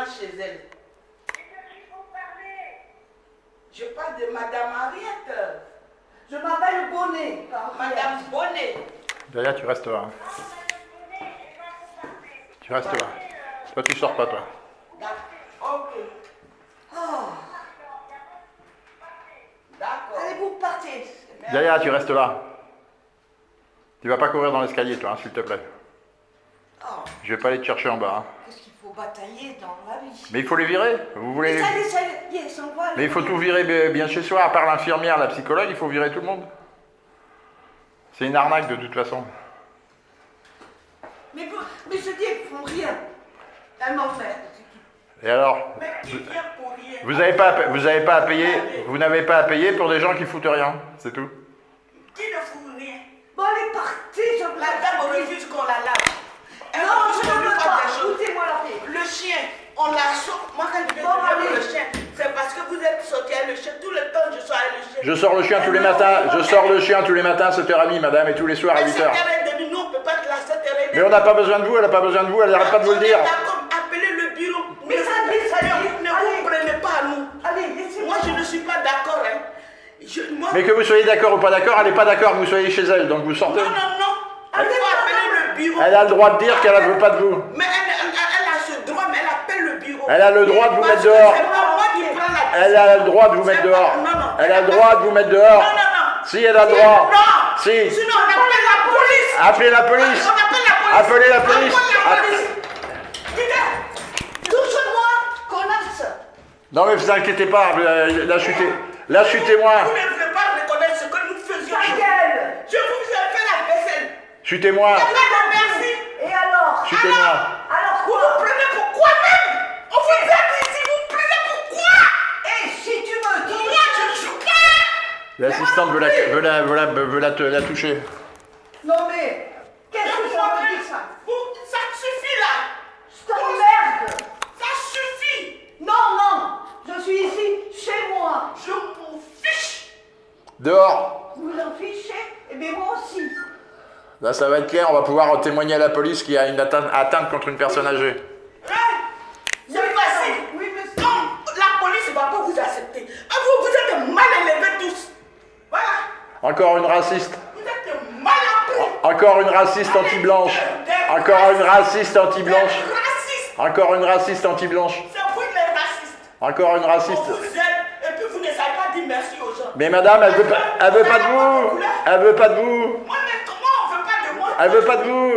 chez elle. Je parle de Madame Henriette. Je m'appelle Bonnet. Madame Bonnet. Yaya, tu restes là. Tu restes là. Toi, tu sors pas, toi. Ok. Oh. D'accord. Allez, vous partez. Yaya, tu restes là. Tu vas pas courir dans l'escalier, toi, hein, s'il te plaît. Oh. Je vais pas aller te chercher en bas. Hein. Qu'est-ce qu'il faut batailler dans la vie? Mais il faut les virer. Vous voulez... Ça y est, on voit. Mais il faut tout virer bien chez soi. À part l'infirmière, la psychologue, il faut virer tout le monde. C'est une arnaque de toute façon. Mais je dis, ils font rien. Elle m'emmerde. Et alors, Mais qui vient pour rien? vous n'avez pas à payer. Vous n'avez pas à payer pour des gens qui foutent rien. C'est tout. Qui ne fout rien? Bon, allez, partez. La dame refuse qu'on la lave. Non, je ne veux faire pas. des choses. Écoutez-moi la fille. Le chien, on la sauve. Moi, quand je vais Bon, avec allez. le chien, c'est parce que vous êtes sorti avec le chien. Tout le temps, je sors avec le chien. Je sors le chien tous les matins. Je sors le chien tous les matins à 7h30, madame, et tous les soirs à Mais 8h. 7h30, nous, on ne peut pas te la 7h30. Mais on n'a pas besoin de vous, elle n'a pas besoin de vous, elle n'arrête pas de vous le dire. D'accord, appelez le bureau. Mais ça dit, ça dit. Ne Allez. vous prenez pas à nous. Allez, laissez-moi. Moi, je ne suis pas d'accord. Hein. Moi, Mais que vous soyez d'accord ou pas d'accord, elle n'est pas d'accord que vous soyez chez elle, donc vous sortez. non, non, non. Il Allez, faut appeler le bureau. Elle a le droit de dire qu'elle ne veut pas de vous. Mais elle a ce droit, mais elle appelle le bureau. Elle a le droit de vous Parce mettre que dehors. c'est pas moi qui prends la Elle a le droit de vous mettre C'est pas- dehors. non, non. Elle a le droit de vous mettre dehors. Non, non, non. Si, elle a le droit. Non. Si. Sinon, on appelle la police. Appelez la police. On appelle la police. Appelez la police. Appelle la police. Touche-moi, connasse. Non mais vous inquiétez pas, là je suis témoin. Vous ne voulez pas reconnaître ce que nous faisions. Ta gueule. Je vous ai fait la vaisselle. Je suis témoin. Il y a pas de merci. Et alors? Je suis témoin. Alors Vous quoi? vous prenez pour quoi même? On vous aide ici, vous vous prenez pour quoi? Et si tu me dis... Moi, je joue pas. L'assistante veut la toucher. Non mais, qu'est-ce que ça veut dire ça? Ça suffit là. Je t'emmerde. Ça suffit. Non, non, je suis ici, chez moi. Je m'en fiche. Dehors. Vous en fichez? Eh bien moi aussi. Là ça va être clair, on va pouvoir témoigner à la police qu'il y a une atteinte contre une personne âgée. Hein? C'est facile. Oui, mais... Non, la police ne va pas vous accepter. Ah, vous êtes mal élevés tous. Voilà. Encore une raciste. Vous êtes mal appris. Encore une raciste anti-blanche. Encore une raciste anti-blanche. Raciste. Encore une raciste anti-blanche. C'est vous les racistes. Encore une On raciste. vous aide et puis vous ne savez pas dire merci aux gens. Mais madame, elle veut pas de vous. Elle veut pas de vous. Moi, mais comment on ne veut pas de moi? Elle veut pas de vous.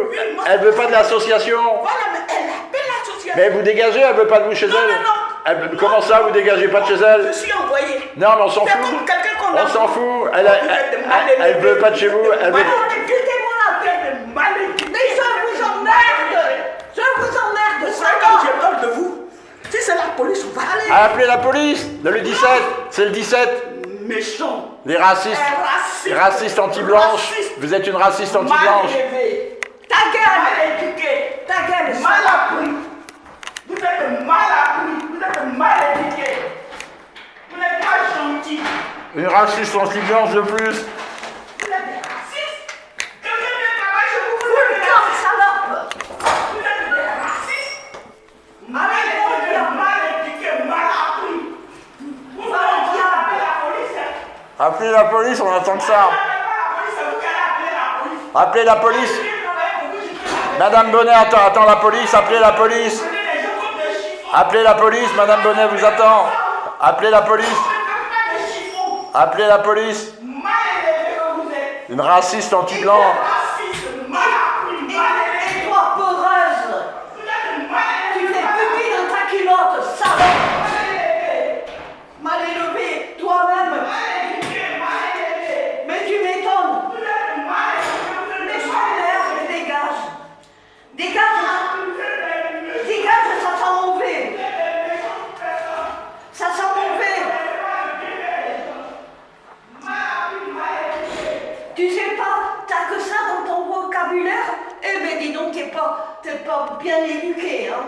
Elle veut pas de l'association. Voilà, mais elle appelle l'association. Mais vous dégagez, elle veut pas de vous chez Non, elle. non, non. Comment ça, vous dégagez pas de chez Je elle? suis envoyé. Non, mais on s'en C'est fout. comme quelqu'un qu'on a. On s'en fout. Elle veut pas de chez vous. Elle veut... Écoutez-moi la paix. Mal Mais je vous emmerde. Je vous emmerde, Vous ça savez comme va. j'ai peur de vous. Si c'est la police, on va aller. Appelez la police. Le 17. C'est le 17. Méchant. Les racistes. Raciste. Les racistes anti-blanches. Raciste. Vous êtes une raciste Mal anti-blanche. élevé. Ta gueule. Mal éduqué. Ta gueule. Mal appris. Vous êtes mal appris. Vous êtes mal éduqué. Vous n'êtes pas gentil. Une raciste anti-blanche de plus. Vous êtes des racistes. Quelqu'un vient travailler chez vous. Vous Vous êtes le des corps, racistes. salope. Vous êtes des racistes. Vous êtes mal éduqué, mal appris. Vous allez appeler la police. Hein. Appelez la police, on attend que ça. Appelez pas la police, c'est vous qui allez appeler la police. Appelez la police. Je vais travailler pour vous, je fais la police. Madame Bonnet attend la police. Appelez la police. Prenez les gens comme des chiffons. Appelez la police. Madame Bonnet vous attend. Appelez la police. Prenez pas des chiffons. Appelez la police. Mal élevé que vous êtes. Une raciste anti-blanc. Raciste, mal appris, mal élevé. Et toi, peureuse. Vous êtes mal Tu élevé. fais pipi dans ta culotte, salope. Mal élevé, toi-même. Mal éduqué, mal élevé. Mais tu m'étonnes. Vous êtes mal élevé. Mais je t'emmerde, dégage. Dégage. Dégage, ça sent mauvais. Ça sent mauvais. Tu sais pas, t'as que ça dans ton vocabulaire? Eh ben dis donc, t'es pas bien éduqué, hein.